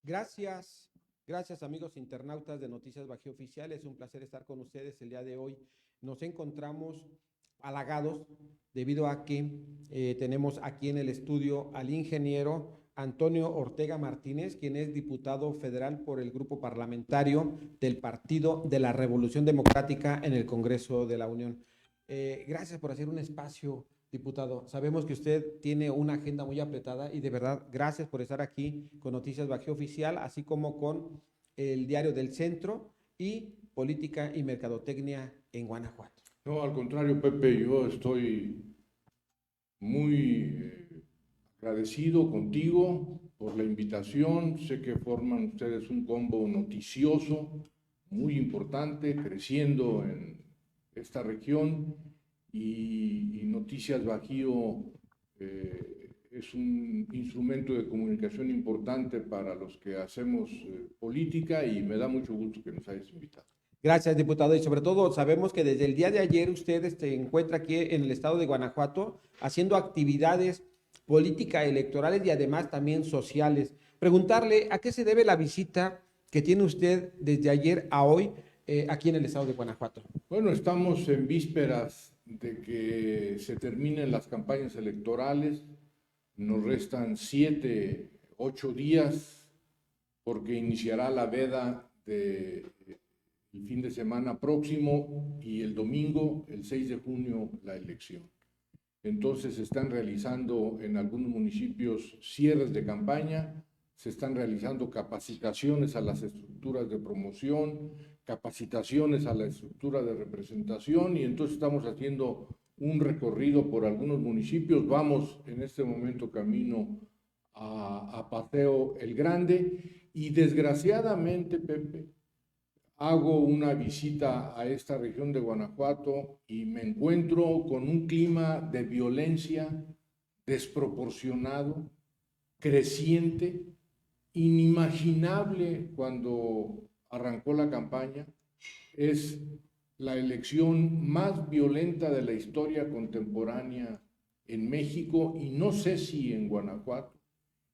Gracias, gracias amigos internautas de Noticias Bajío Oficial. Es un placer estar con ustedes el día de hoy. Nos encontramos halagados debido a que tenemos aquí en el estudio al ingeniero Antonio Ortega Martínez, quien es diputado federal por el grupo parlamentario del Partido de la Revolución Democrática en el Congreso de la Unión. Gracias por hacer un espacio, diputado. Sabemos que usted tiene una agenda muy apretada y de verdad, gracias por estar aquí con Noticias Bajío Oficial, así como con el Diario del Centro y Política y Mercadotecnia en Guanajuato. No, al contrario, Pepe, yo estoy muy agradecido contigo por la invitación. Sé que forman ustedes un combo noticioso muy importante, creciendo en esta región y Noticias Bajío es un instrumento de comunicación importante para los que hacemos política y me da mucho gusto que nos hayas invitado. Gracias, diputado. Y sobre todo, sabemos que desde el día de ayer usted se encuentra aquí en el estado de Guanajuato haciendo actividades políticas electorales y además también sociales. Preguntarle a qué se debe la visita que tiene usted desde ayer a hoy aquí en el estado de Guanajuato. Bueno, estamos en vísperas de que se terminen las campañas electorales. Nos restan 7, 8 días porque iniciará la veda de el fin de semana próximo y el domingo, el 6 de junio, la elección. Entonces se están realizando en algunos municipios cierres de campaña, se están realizando capacitaciones a las estructuras de promoción, capacitaciones a la estructura de representación y entonces estamos haciendo un recorrido por algunos municipios. Vamos en este momento camino a Paseo el Grande y desgraciadamente, Pepe, hago una visita a esta región de Guanajuato y me encuentro con un clima de violencia desproporcionado, creciente, inimaginable cuando arrancó la campaña. Es la elección más violenta de la historia contemporánea en México y no sé si en Guanajuato.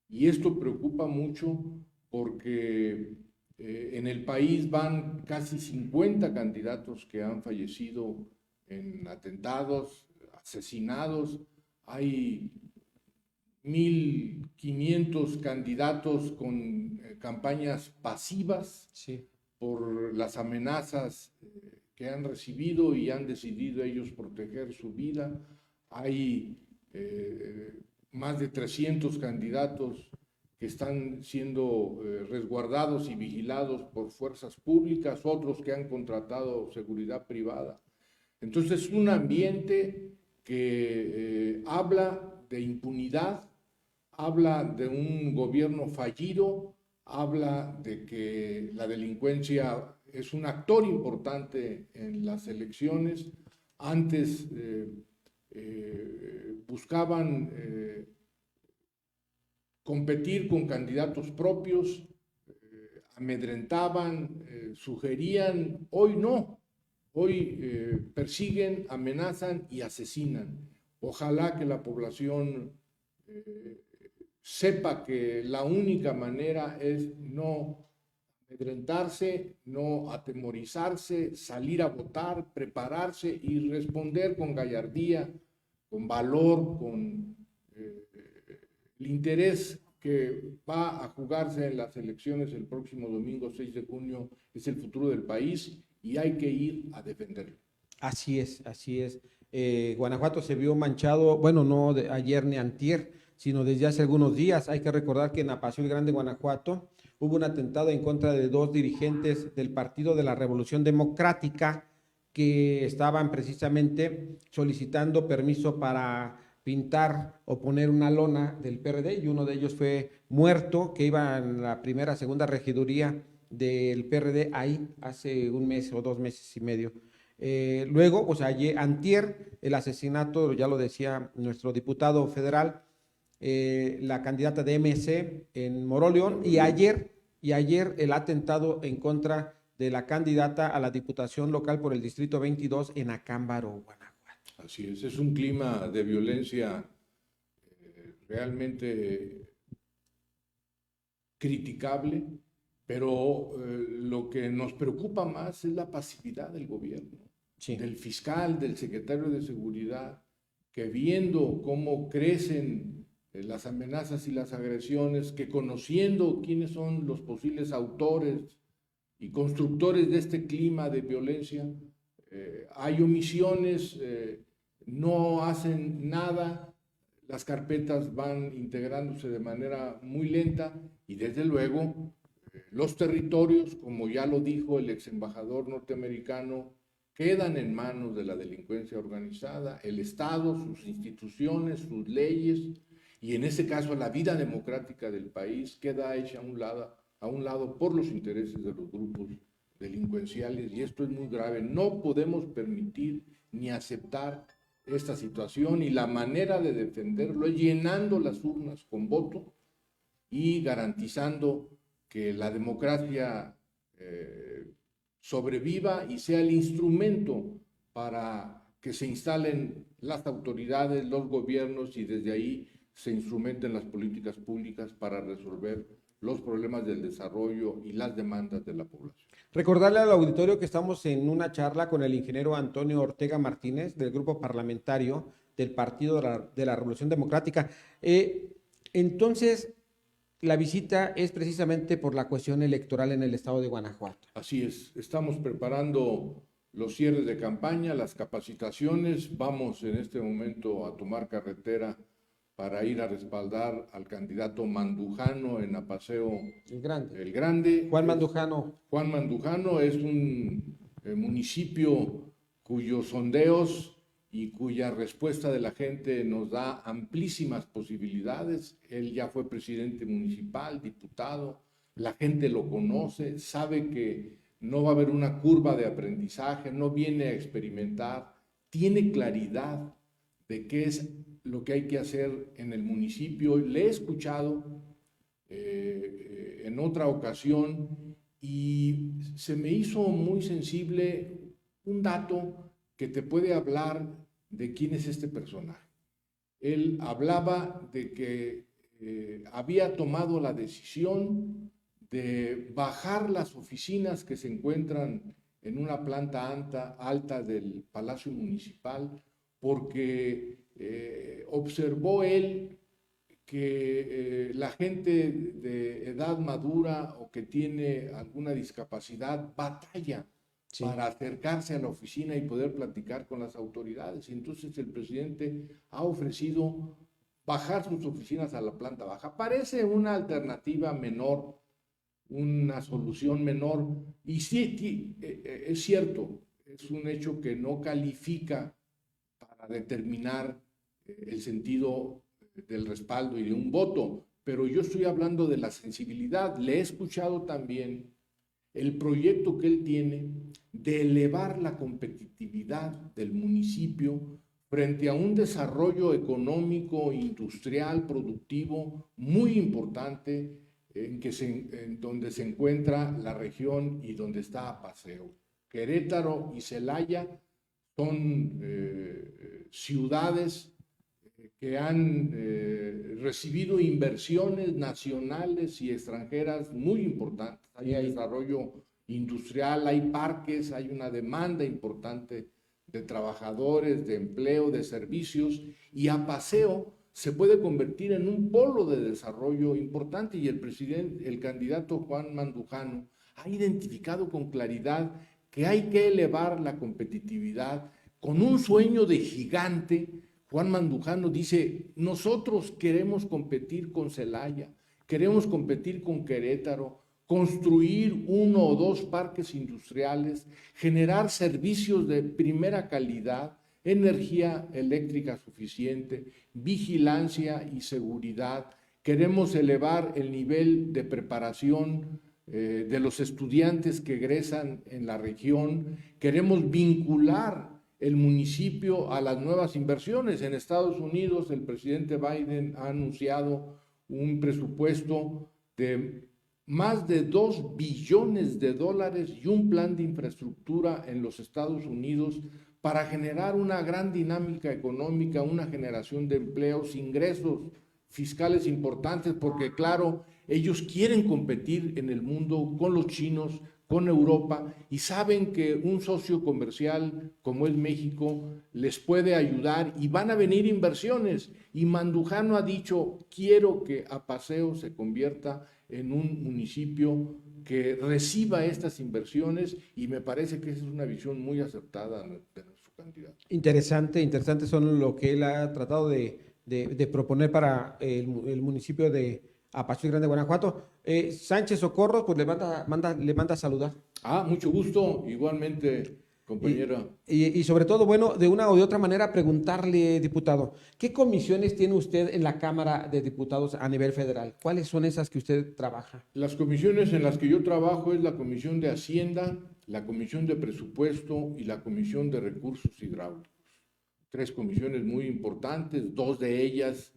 Y esto preocupa mucho porque en el país van casi 50 candidatos que han fallecido en atentados, asesinados. Hay 1,500 candidatos con campañas pasivas Sí. por las amenazas que han recibido y han decidido ellos proteger su vida. Hay más de 300 candidatos que están siendo resguardados y vigilados por fuerzas públicas, otros que han contratado seguridad privada. Entonces es un ambiente que habla de impunidad, habla de un gobierno fallido, habla de que la delincuencia es un actor importante en las elecciones. Antes buscaban competir con candidatos propios, amedrentaban, sugerían. Hoy no, hoy persiguen, amenazan y asesinan. Ojalá que la población sepa que la única manera es no amedrentarse, no atemorizarse, salir a votar, prepararse y responder con gallardía, con valor, con el interés que va a jugarse en las elecciones el próximo domingo 6 de junio es el futuro del país y hay que ir a defenderlo. Así es, así es. Guanajuato se vio manchado, bueno, no de ayer ni antier, sino desde hace algunos días. Hay que recordar que en Apacio el Grande, Guanajuato, hubo un atentado en contra de dos dirigentes del Partido de la Revolución Democrática que estaban precisamente solicitando permiso para pintar o poner una lona del PRD y uno de ellos fue muerto, que iba en la primera, segunda regiduría del PRD ahí hace un mes o 2 meses y medio. Luego, o sea, antier, el asesinato, ya lo decía nuestro diputado federal, la candidata de MC en Moroleón, y ayer el atentado en contra de la candidata a la diputación local por el Distrito 22 en Acámbaro, Guanajuato. Así es un clima de violencia realmente criticable, pero lo que nos preocupa más es la pasividad del gobierno, Sí. del fiscal, del secretario de Seguridad, que viendo cómo crecen las amenazas y las agresiones, que conociendo quiénes son los posibles autores y constructores de este clima de violencia, hay omisiones, no hacen nada, las carpetas van integrándose de manera muy lenta y desde luego los territorios, como ya lo dijo el ex embajador norteamericano, quedan en manos de la delincuencia organizada, el Estado, sus instituciones, sus leyes, y en ese caso la vida democrática del país queda hecha a un lado por los intereses de los grupos delincuenciales, y esto es muy grave. No podemos permitir ni aceptar esta situación, y la manera de defenderlo es llenando las urnas con voto y garantizando que la democracia sobreviva y sea el instrumento para que se instalen las autoridades, los gobiernos, y desde ahí se instrumenten las políticas públicas para resolver los problemas del desarrollo y las demandas de la población. Recordarle al auditorio que estamos en una charla con el ingeniero Antonio Ortega Martínez, del grupo parlamentario del Partido de la Revolución Democrática. Entonces, la visita es precisamente por la cuestión electoral en el estado de Guanajuato. Así es, estamos preparando los cierres de campaña, las capacitaciones. Vamos en este momento a tomar carretera para ir a respaldar al candidato Mandujano en Apaseo el Grande. Juan Mandujano. Juan Mandujano es un municipio cuyos sondeos y cuya respuesta de la gente nos da amplísimas posibilidades. Él ya fue presidente municipal, diputado, la gente lo conoce, sabe que no va a haber una curva de aprendizaje, no viene a experimentar, tiene claridad de qué es lo que hay que hacer en el municipio. Le he escuchado en otra ocasión y se me hizo muy sensible un dato que te puede hablar de quién es este personaje. Él hablaba de que había tomado la decisión de bajar las oficinas que se encuentran en una planta alta del Palacio Municipal porque observó él que la gente de edad madura o que tiene alguna discapacidad batalla para acercarse a la oficina y poder platicar con las autoridades. Y entonces el presidente ha ofrecido bajar sus oficinas a la planta baja. Parece una alternativa menor, una solución menor, y sí, es cierto, es un hecho que no califica para determinar el sentido del respaldo y de un voto, pero yo estoy hablando de la sensibilidad. Le he escuchado también el proyecto que él tiene de elevar la competitividad del municipio frente a un desarrollo económico, industrial, productivo muy importante en donde se encuentra la región y donde está Apaseo. Querétaro y Celaya son ciudades que han recibido inversiones nacionales y extranjeras muy importantes. Hay desarrollo industrial, hay parques, hay una demanda importante de trabajadores, de empleo, de servicios, y Apaseo se puede convertir en un polo de desarrollo importante, y el candidato Juan Mandujano ha identificado con claridad que hay que elevar la competitividad con un sueño de gigante. Juan Mandujano dice: nosotros queremos competir con Celaya, queremos competir con Querétaro, construir 1 o 2 parques industriales, generar servicios de primera calidad, energía eléctrica suficiente, vigilancia y seguridad. Queremos elevar el nivel de preparación de los estudiantes que egresan en la región. Queremos vincular el municipio a las nuevas inversiones. En Estados Unidos, el presidente Biden ha anunciado un presupuesto de más de $2 billones y un plan de infraestructura en los Estados Unidos para generar una gran dinámica económica, una generación de empleos, ingresos fiscales importantes, porque claro, Ellos quieren competir en el mundo con los chinos, con Europa, y saben que un socio comercial como es México les puede ayudar y van a venir inversiones. Y Mandujano ha dicho, quiero que Apaseo se convierta en un municipio que reciba estas inversiones, y me parece que esa es una visión muy acertada de nuestro candidato. Interesante son lo que él ha tratado de proponer para el municipio de Apachuca Grande, Guanajuato. Sánchez Socorro, pues le manda a saludar. Mucho gusto, igualmente, compañera. Y sobre todo, bueno, de una o de otra manera preguntarle, diputado, ¿qué comisiones tiene usted en la Cámara de Diputados a nivel federal? ¿Cuáles son esas que usted trabaja? Las comisiones en las que yo trabajo es la Comisión de Hacienda, la Comisión de Presupuesto y la Comisión de Recursos Hidráulicos. 3 comisiones muy importantes, 2 de ellas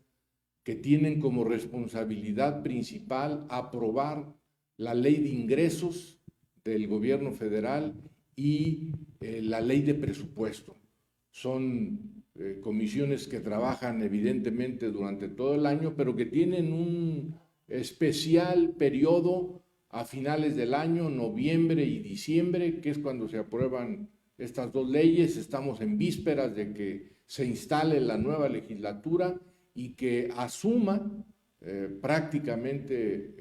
que tienen como responsabilidad principal aprobar la ley de ingresos del gobierno federal y la ley de presupuesto. Son comisiones que trabajan evidentemente durante todo el año, pero que tienen un especial periodo a finales del año, noviembre y diciembre, que es cuando se aprueban estas 2 leyes. Estamos en vísperas de que se instale la nueva legislatura y que asuma prácticamente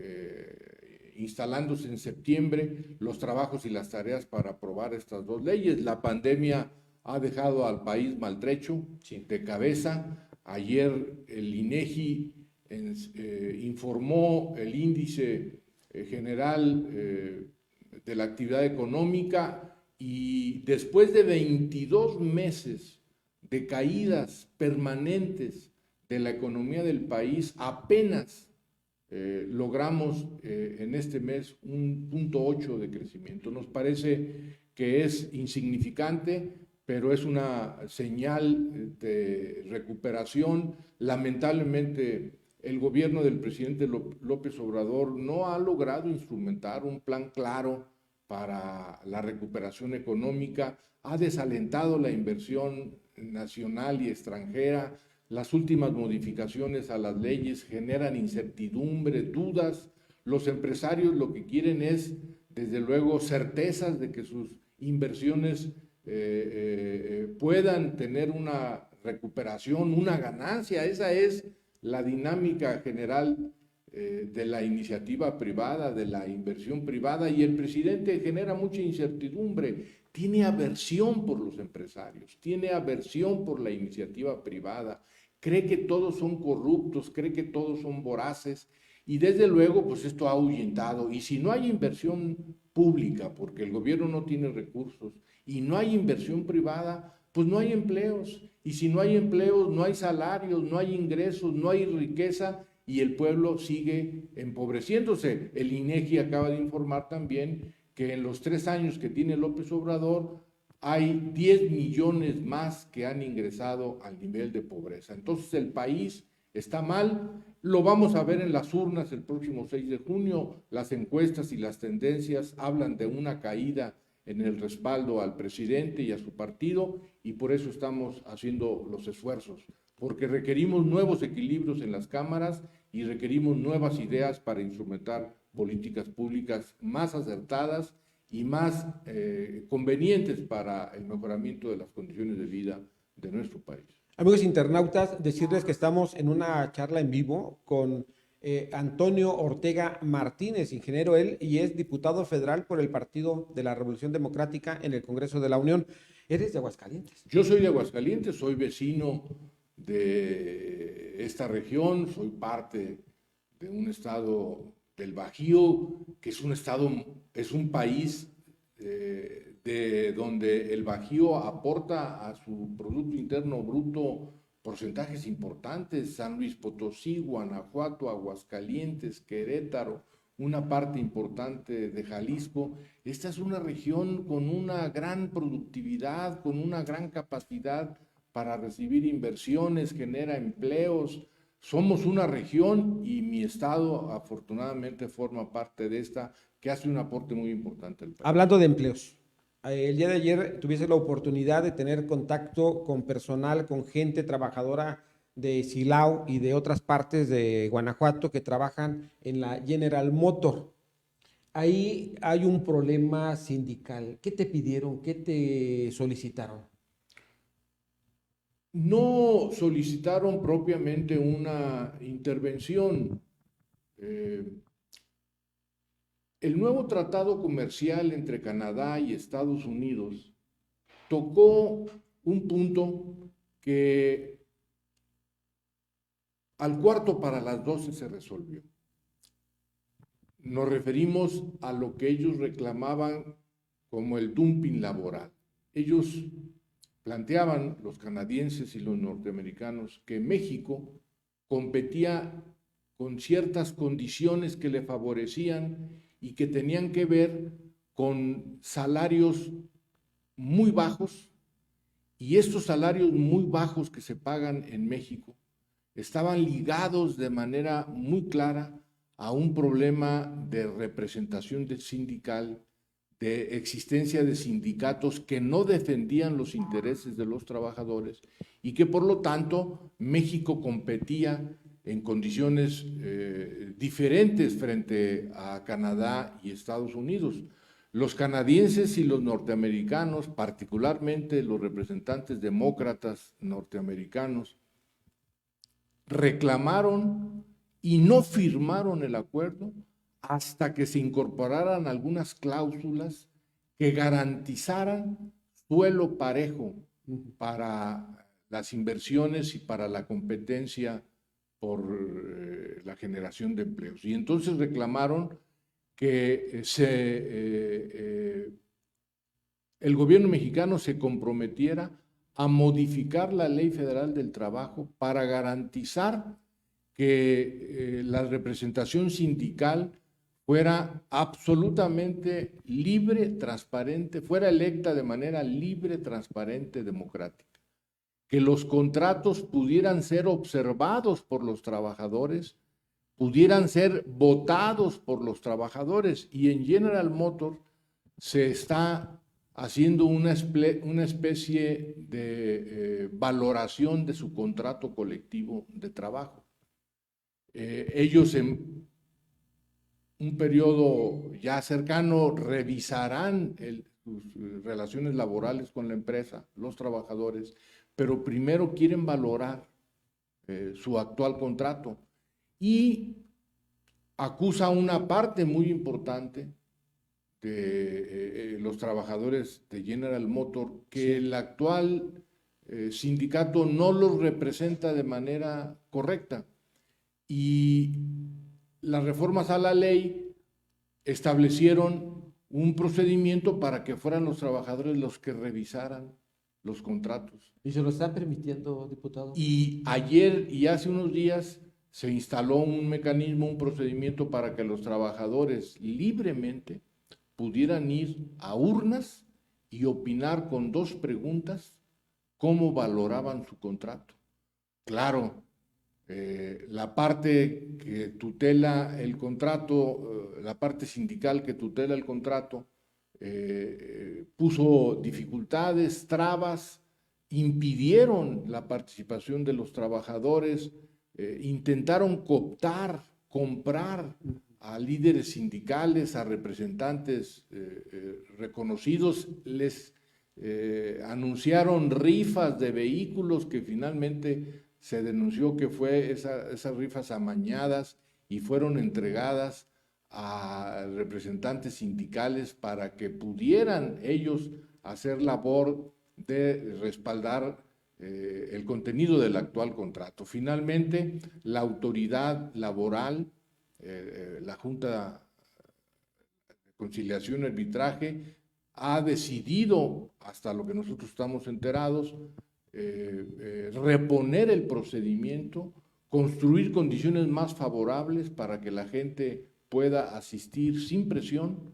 instalándose en septiembre los trabajos y las tareas para aprobar estas 2 leyes. La pandemia ha dejado al país maltrecho, de cabeza. Ayer el INEGI informó el índice general de la actividad económica, y después de 22 meses de caídas permanentes de la economía del país, apenas logramos en este mes un 0.8 de crecimiento. Nos parece que es insignificante, pero es una señal de recuperación. Lamentablemente, el gobierno del presidente López Obrador no ha logrado instrumentar un plan claro para la recuperación económica, ha desalentado la inversión nacional y extranjera. Las últimas modificaciones a las leyes generan incertidumbre, dudas. Los empresarios lo que quieren es, desde luego, certezas de que sus inversiones puedan tener una recuperación, una ganancia. Esa es la dinámica general de la iniciativa privada, de la inversión privada, y el presidente genera mucha incertidumbre. Tiene aversión por los empresarios, tiene aversión por la iniciativa privada, cree que todos son corruptos, cree que todos son voraces, y desde luego pues esto ha ahuyentado. Y si no hay inversión pública, porque el gobierno no tiene recursos, y no hay inversión privada, pues no hay empleos, y si no hay empleos, no hay salarios, no hay ingresos, no hay riqueza, y el pueblo sigue empobreciéndose. El INEGI acaba de informar también que en los 3 años que tiene López Obrador hay 10 millones más que han ingresado al nivel de pobreza. Entonces el país está mal. Lo vamos a ver en las urnas el próximo 6 de junio. Las encuestas y las tendencias hablan de una caída en el respaldo al presidente y a su partido, y por eso estamos haciendo los esfuerzos, porque requerimos nuevos equilibrios en las cámaras y requerimos nuevas ideas para instrumentar políticas públicas más acertadas y más convenientes para el mejoramiento de las condiciones de vida de nuestro país. Amigos internautas, decirles que estamos en una charla en vivo con Antonio Ortega Martínez, ingeniero él, y es diputado federal por el Partido de la Revolución Democrática en el Congreso de la Unión. ¿Eres de Aguascalientes? Yo soy de Aguascalientes, soy vecino de esta región, soy parte de un estado del Bajío, que es un estado, es un país de donde el Bajío aporta a su Producto Interno Bruto porcentajes importantes: San Luis Potosí, Guanajuato, Aguascalientes, Querétaro, una parte importante de Jalisco. Esta es una región con una gran productividad, con una gran capacidad para recibir inversiones, genera empleos. Somos una región, y mi estado afortunadamente forma parte de esta, que hace un aporte muy importante al país. Hablando de empleos, el día de ayer tuviese la oportunidad de tener contacto con personal, con gente trabajadora de Silao y de otras partes de Guanajuato que trabajan en la General Motor. Ahí hay un problema sindical. ¿Qué te pidieron? ¿Qué te solicitaron? No solicitaron propiamente una intervención. Eh, el nuevo tratado comercial entre Canadá y Estados Unidos tocó un punto que al cuarto para las 12 se resolvió. Nos referimos a lo que ellos reclamaban como el dumping laboral. Ellos planteaban, los canadienses y los norteamericanos, que México competía con ciertas condiciones que le favorecían y que tenían que ver con salarios muy bajos, y estos salarios muy bajos que se pagan en México estaban ligados de manera muy clara a un problema de representación sindical, de existencia de sindicatos que no defendían los intereses de los trabajadores y que por lo tanto México competía en condiciones diferentes frente a Canadá y Estados Unidos. Los canadienses y los norteamericanos, particularmente los representantes demócratas norteamericanos, reclamaron y no firmaron el acuerdo hasta que se incorporaran algunas cláusulas que garantizaran suelo parejo para las inversiones y para la competencia por la generación de empleos. Y entonces reclamaron que el gobierno mexicano se comprometiera a modificar la Ley Federal del Trabajo para garantizar que la representación sindical fuera absolutamente libre, transparente, fuera electa de manera libre, transparente, democrática. Que los contratos pudieran ser observados por los trabajadores, pudieran ser votados por los trabajadores. Y en General Motors se está haciendo una especie de valoración de su contrato colectivo de trabajo. Ellos en un periodo ya cercano revisarán sus relaciones laborales con la empresa, los trabajadores, pero primero quieren valorar su actual contrato y acusa a una parte muy importante de los trabajadores de General Motors que el actual sindicato no los representa de manera correcta. Y las reformas a la ley establecieron un procedimiento para que fueran los trabajadores los que revisaran los contratos. ¿Y se lo están permitiendo, diputado? Y ayer y hace unos días se instaló un mecanismo, un procedimiento para que los trabajadores libremente pudieran ir a urnas y opinar con 2 preguntas cómo valoraban su contrato. Claro, la parte que tutela el contrato, la parte sindical que tutela el contrato, puso dificultades, trabas, impidieron la participación de los trabajadores, intentaron cooptar, comprar a líderes sindicales, a representantes reconocidos, les anunciaron rifas de vehículos que finalmente se denunció que fue esas rifas amañadas y fueron entregadas a representantes sindicales para que pudieran ellos hacer labor de respaldar el contenido del actual contrato. Finalmente, la autoridad laboral, la Junta de Conciliación y Arbitraje, ha decidido, hasta lo que nosotros estamos enterados, reponer el procedimiento, construir condiciones más favorables para que la gente pueda asistir sin presión,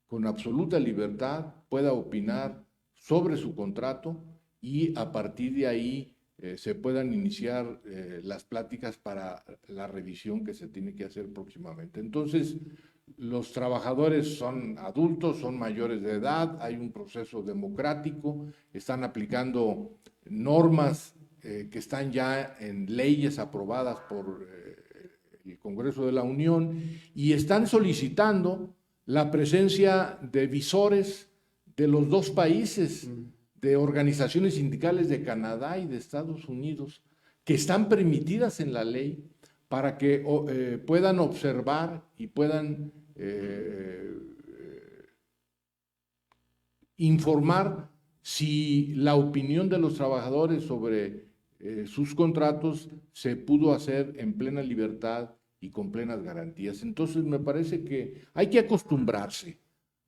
con absoluta libertad, pueda opinar sobre su contrato y a partir de ahí se puedan iniciar las pláticas para la revisión que se tiene que hacer próximamente. Entonces, los trabajadores son adultos, son mayores de edad, hay un proceso democrático, están aplicando normas que están ya en leyes aprobadas por el Congreso de la Unión y están solicitando la presencia de visores de los dos países, de organizaciones sindicales de Canadá y de Estados Unidos, que están permitidas en la ley para que puedan observar y puedan informar si la opinión de los trabajadores sobre sus contratos se pudo hacer en plena libertad y con plenas garantías. Entonces me parece que hay que acostumbrarse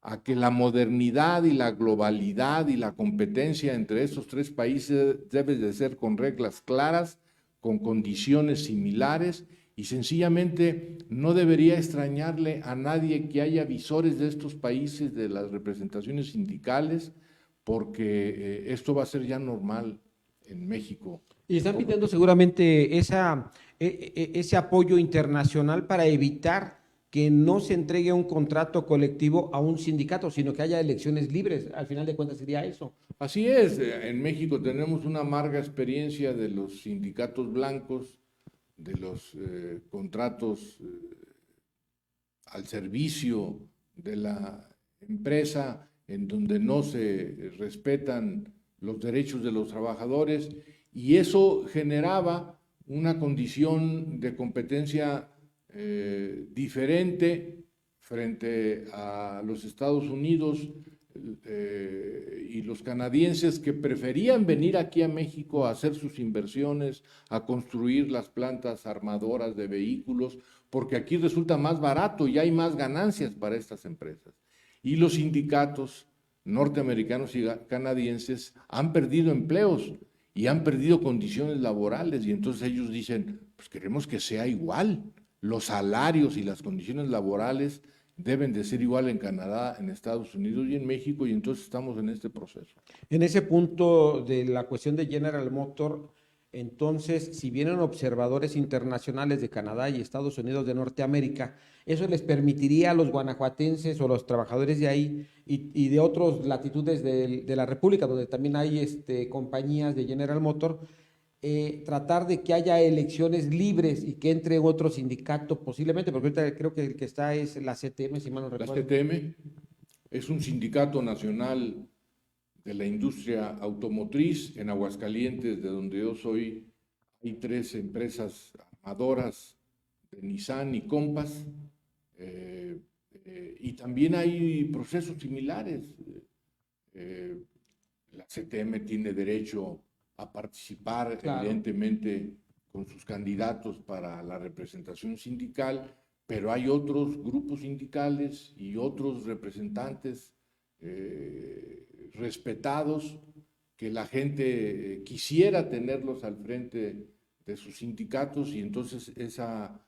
a que la modernidad y la globalidad y la competencia entre estos tres países debe de ser con reglas claras, con condiciones similares, y sencillamente no debería extrañarle a nadie que haya visores de estos países, de las representaciones sindicales, porque esto va a ser ya normal en México. Y están pidiendo seguramente ese apoyo internacional para evitar que no se entregue un contrato colectivo a un sindicato, sino que haya elecciones libres. Al final de cuentas sería eso. Así es, en México tenemos una amarga experiencia de los sindicatos blancos, de los contratos al servicio de la empresa, en donde no se respetan los derechos de los trabajadores, y eso generaba una condición de competencia diferente frente a los Estados Unidos y los canadienses, que preferían venir aquí a México a hacer sus inversiones, a construir las plantas armadoras de vehículos, porque aquí resulta más barato y hay más ganancias para estas empresas. Y los sindicatos norteamericanos y canadienses han perdido empleos y han perdido condiciones laborales, y entonces ellos dicen, pues queremos que sea igual, los salarios y las condiciones laborales deben de ser igual en Canadá, en Estados Unidos y en México, y entonces estamos en este proceso. En ese punto de la cuestión de General Motors, entonces, si vienen observadores internacionales de Canadá y Estados Unidos de Norteamérica, eso les permitiría a los guanajuatenses o los trabajadores de ahí y de otras latitudes de la República, donde también hay compañías de General Motors, tratar de que haya elecciones libres y que entre otro sindicato posiblemente, porque ahorita creo que el que está es la CTM, si mal no recuerdo. La CTM es un sindicato nacional de la industria automotriz. En Aguascalientes, de donde yo soy, hay 3 empresas armadoras de Nissan y Compass, y también hay procesos similares. La CTM tiene derecho a participar, claro, evidentemente, con sus candidatos para la representación sindical, pero hay otros grupos sindicales y otros representantes respetados que la gente quisiera tenerlos al frente de sus sindicatos, y entonces esa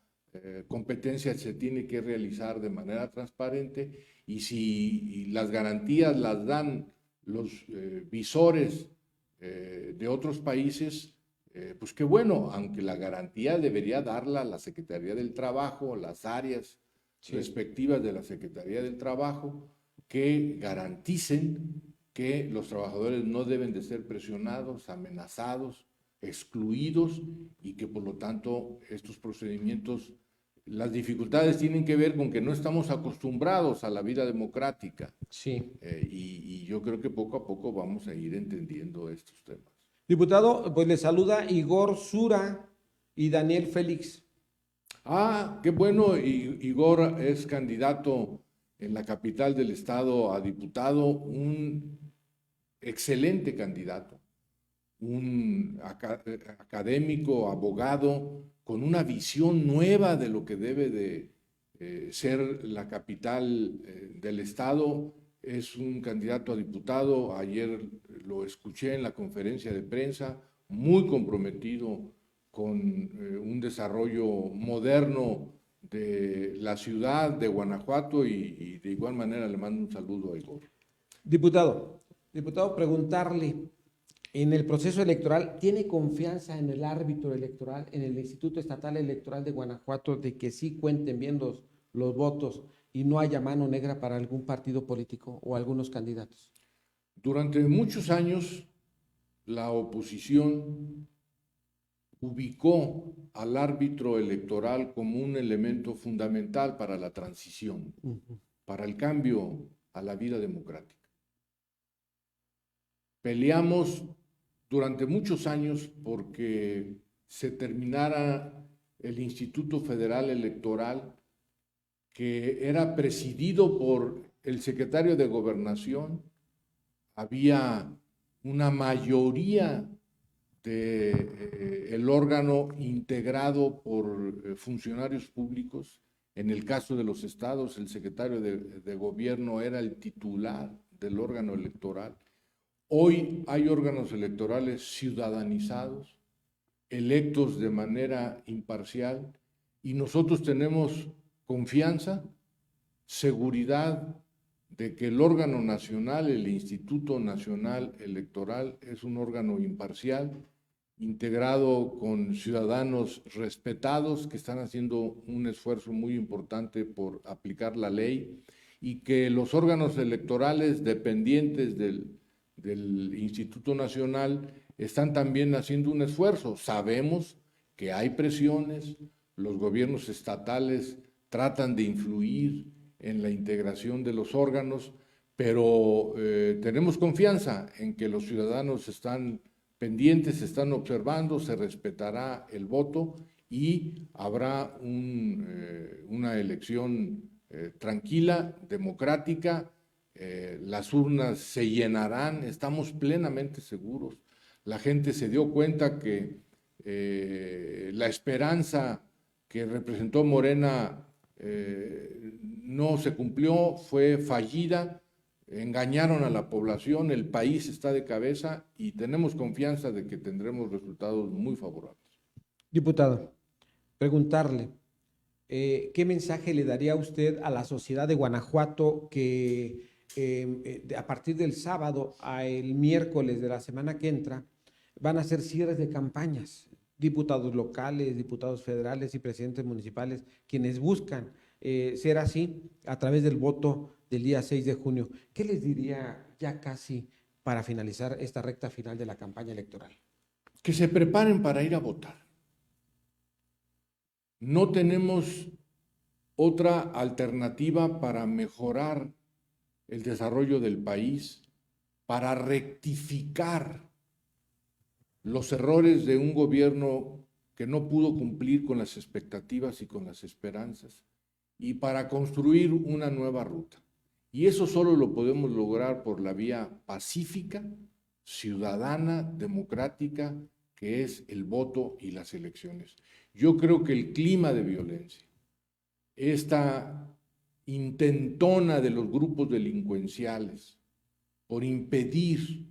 competencia se tiene que realizar de manera transparente, y si las garantías las dan los visores de otros países, pues qué bueno, aunque la garantía debería darla la Secretaría del Trabajo, las áreas respectivas de la Secretaría del Trabajo, que garanticen que los trabajadores no deben de ser presionados, amenazados, excluidos, y que por lo tanto estos procedimientos, las dificultades tienen que ver con que no estamos acostumbrados a la vida democrática. Sí. Y yo creo que poco a poco vamos a ir entendiendo estos temas. Diputado, pues le saluda Igor Sura y Daniel Félix. Ah, qué bueno, Igor es candidato en la capital del estado a diputado, un excelente candidato, un académico, abogado, con una visión nueva de lo que debe de ser la capital del estado. Es un candidato a diputado, ayer lo escuché en la conferencia de prensa, muy comprometido con un desarrollo moderno de la ciudad de Guanajuato, y de igual manera le mando un saludo a Igor. Diputado, preguntarle, en el proceso electoral, ¿tiene confianza en el árbitro electoral, en el Instituto Estatal Electoral de Guanajuato, de que sí cuenten bien los votos y no haya mano negra para algún partido político o algunos candidatos? Durante muchos años, la oposición ubicó al árbitro electoral como un elemento fundamental para la transición, para el cambio a la vida democrática. Peleamos durante muchos años porque se terminara el Instituto Federal Electoral, que era presidido por el secretario de Gobernación. Había una mayoría del órgano integrado por funcionarios públicos. En el caso de los estados, el secretario de Gobierno era el titular del órgano electoral. Hoy hay órganos electorales ciudadanizados, electos de manera imparcial, y nosotros tenemos confianza, seguridad de que el órgano nacional, el Instituto Nacional Electoral, es un órgano imparcial, integrado con ciudadanos respetados que están haciendo un esfuerzo muy importante por aplicar la ley, y que los órganos electorales dependientes del Instituto Nacional están también haciendo un esfuerzo. Sabemos que hay presiones, los gobiernos estatales tratan de influir en la integración de los órganos, pero tenemos confianza en que los ciudadanos están pendientes, están observando, se respetará el voto y habrá una elección tranquila, democrática. Las urnas se llenarán, estamos plenamente seguros. La gente se dio cuenta que la esperanza que representó Morena no se cumplió, fue fallida, engañaron a la población, el país está de cabeza y tenemos confianza de que tendremos resultados muy favorables. Diputado, preguntarle, ¿qué mensaje le daría usted a la sociedad de Guanajuato que a partir del sábado a el miércoles de la semana que entra van a ser cierres de campañas? Diputados locales, diputados federales y presidentes municipales, quienes buscan ser así a través del voto del día 6 de junio. ¿Qué les diría ya casi para finalizar esta recta final de la campaña electoral? Que se preparen para ir a votar. No tenemos otra alternativa para mejorar el desarrollo del país, para rectificar los errores de un gobierno que no pudo cumplir con las expectativas y con las esperanzas, y para construir una nueva ruta. Y eso solo lo podemos lograr por la vía pacífica, ciudadana, democrática, que es el voto y las elecciones. Yo creo que el clima de violencia, esta intentona de los grupos delincuenciales por impedir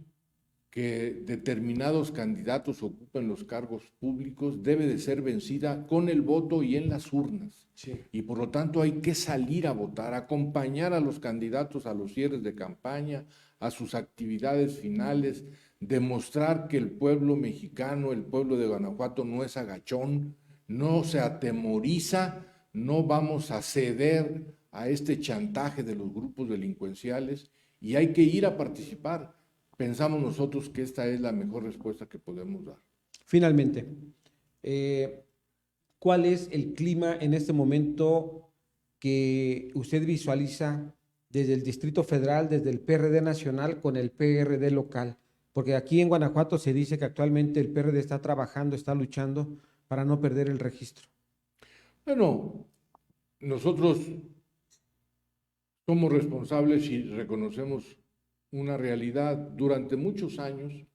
que determinados candidatos ocupen los cargos públicos, debe de ser vencida con el voto y en las urnas. Sí. Y por lo tanto hay que salir a votar, acompañar a los candidatos a los cierres de campaña, a sus actividades finales, demostrar que el pueblo mexicano, el pueblo de Guanajuato no es agachón, no se atemoriza, no vamos a ceder a este chantaje de los grupos delincuenciales, y hay que ir a participar. Pensamos nosotros que esta es la mejor respuesta que podemos dar. Finalmente, ¿cuál es el clima en este momento que usted visualiza desde el Distrito Federal, desde el PRD nacional con el PRD local? Porque aquí en Guanajuato se dice que actualmente el PRD está trabajando, está luchando para no perder el registro. Bueno, nosotros somos responsables y reconocemos una realidad. Durante muchos años,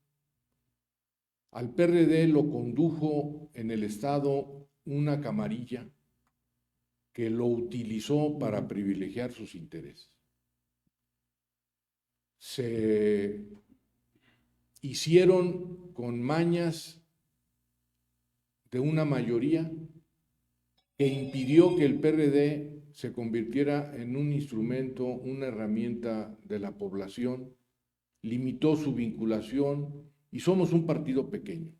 al PRD lo condujo en el Estado una camarilla que lo utilizó para privilegiar sus intereses. Se hicieron con mañas de una mayoría que impidió que el PRD se convirtiera en un instrumento, una herramienta de la población, limitó su vinculación y somos un partido pequeño.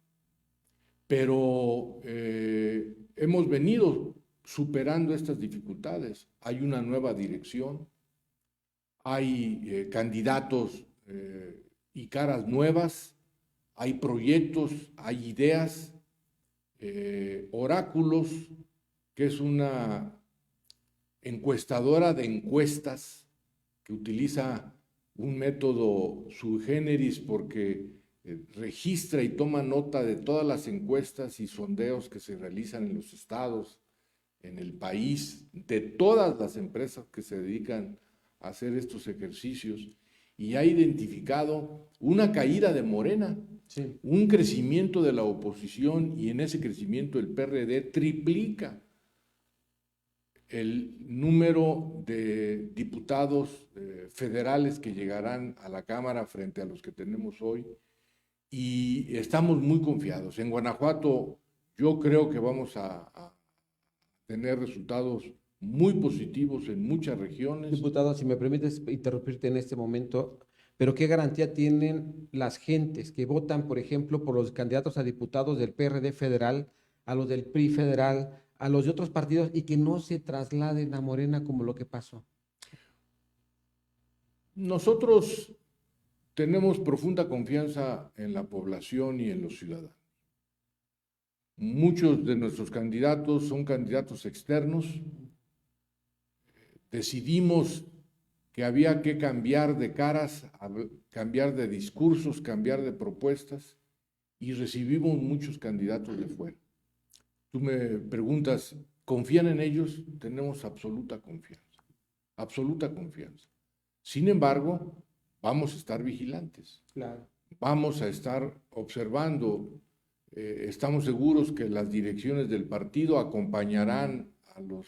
Pero hemos venido superando estas dificultades. Hay una nueva dirección, hay candidatos y caras nuevas, hay proyectos, hay ideas, Oráculos, que es una encuestadora de encuestas que utiliza un método sui generis porque registra y toma nota de todas las encuestas y sondeos que se realizan en los estados, en el país, de todas las empresas que se dedican a hacer estos ejercicios, y ha identificado una caída de Morena, Sí. un crecimiento de la oposición, y en ese crecimiento el PRD triplica el número de diputados federales que llegarán a la Cámara frente a los que tenemos hoy, y estamos muy confiados. En Guanajuato yo creo que vamos a tener resultados muy positivos en muchas regiones. Diputado, si me permites interrumpirte en este momento, pero ¿qué garantía tienen las gentes que votan, por ejemplo, por los candidatos a diputados del PRD federal, a los del PRI federal, a los de otros partidos y que no se trasladen a Morena como lo que pasó? Nosotros tenemos profunda confianza en la población y en los ciudadanos. Muchos de nuestros candidatos son candidatos externos. Decidimos que había que cambiar de caras, cambiar de discursos, cambiar de propuestas, y recibimos muchos candidatos de fuera. Tú me preguntas, ¿confían en ellos? Tenemos absoluta confianza, absoluta confianza. Sin embargo, vamos a estar vigilantes. Claro. Vamos a estar observando. Estamos seguros que las direcciones del partido acompañarán a los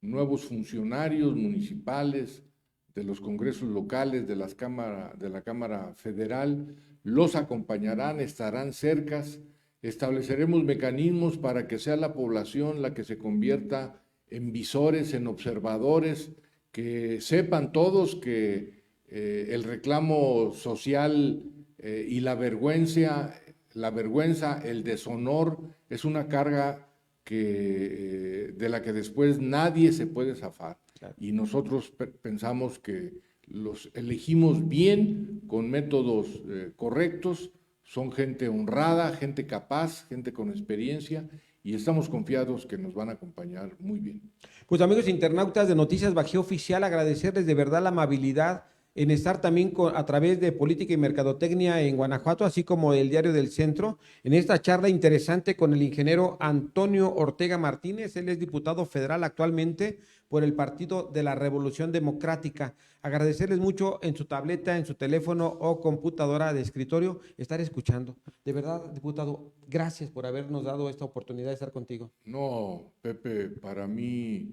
nuevos funcionarios municipales, de los congresos locales, de la Cámara Federal, los acompañarán, estarán cercas. Estableceremos mecanismos para que sea la población la que se convierta en visores, en observadores, que sepan todos que el reclamo social y la vergüenza, el deshonor, es una carga de la que después nadie se puede zafar. Claro. Y nosotros pensamos que los elegimos bien, con métodos correctos. Son gente honrada, gente capaz, gente con experiencia, y estamos confiados que nos van a acompañar muy bien. Pues amigos internautas de Noticias Bajío Oficial, agradecerles de verdad la amabilidad en estar también a través de Política y Mercadotecnia en Guanajuato, así como el Diario del Centro, en esta charla interesante con el ingeniero Antonio Ortega Martínez. Él es diputado federal actualmente por el Partido de la Revolución Democrática. Agradecerles mucho en su tableta, en su teléfono o computadora de escritorio, estar escuchando. De verdad, diputado, gracias por habernos dado esta oportunidad de estar contigo. No, Pepe, para mí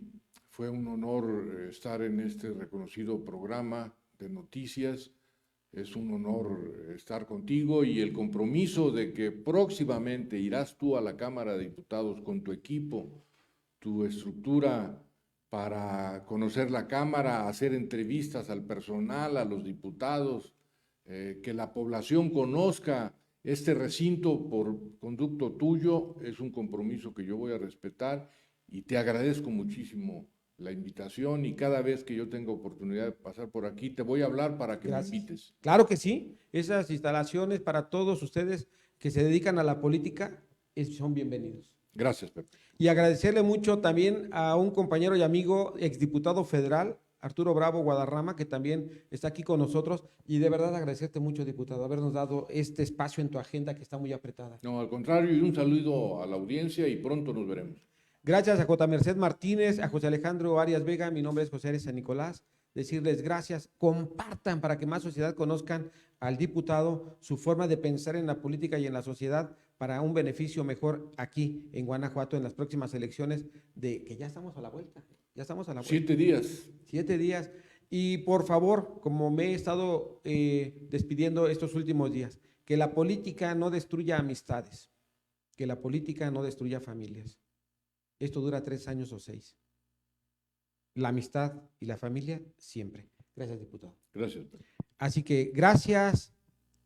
fue un honor estar en este reconocido programa de noticias. Es un honor estar contigo, y el compromiso de que próximamente irás tú a la Cámara de Diputados con tu equipo, tu estructura, para conocer la Cámara, hacer entrevistas al personal, a los diputados, que la población conozca este recinto por conducto tuyo. Es un compromiso que yo voy a respetar, y te agradezco muchísimo la invitación, y cada vez que yo tenga oportunidad de pasar por aquí te voy a hablar para que Gracias. me invites. Claro que sí, esas instalaciones para todos ustedes que se dedican a la política son bienvenidos. Gracias, Pepe. Y agradecerle mucho también a un compañero y amigo, exdiputado federal, Arturo Bravo Guadarrama, que también está aquí con nosotros, y de verdad agradecerte mucho, diputado, habernos dado este espacio en tu agenda que está muy apretada. No, al contrario, y un saludo a la audiencia, y pronto nos veremos. Gracias a J. Merced Martínez, a José Alejandro Arias Vega. Mi nombre es José Arias San Nicolás. Decirles gracias, compartan para que más sociedad conozcan al diputado, su forma de pensar en la política y en la sociedad para un beneficio mejor aquí en Guanajuato en las próximas elecciones, que ya estamos a la vuelta. Ya estamos a la vuelta. 7 días. 7 días. Y por favor, como me he estado despidiendo estos últimos días, que la política no destruya amistades, que la política no destruya familias. Esto dura 3 años o 6. La amistad y la familia siempre. Gracias, diputado. Gracias. Así que gracias.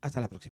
Hasta la próxima.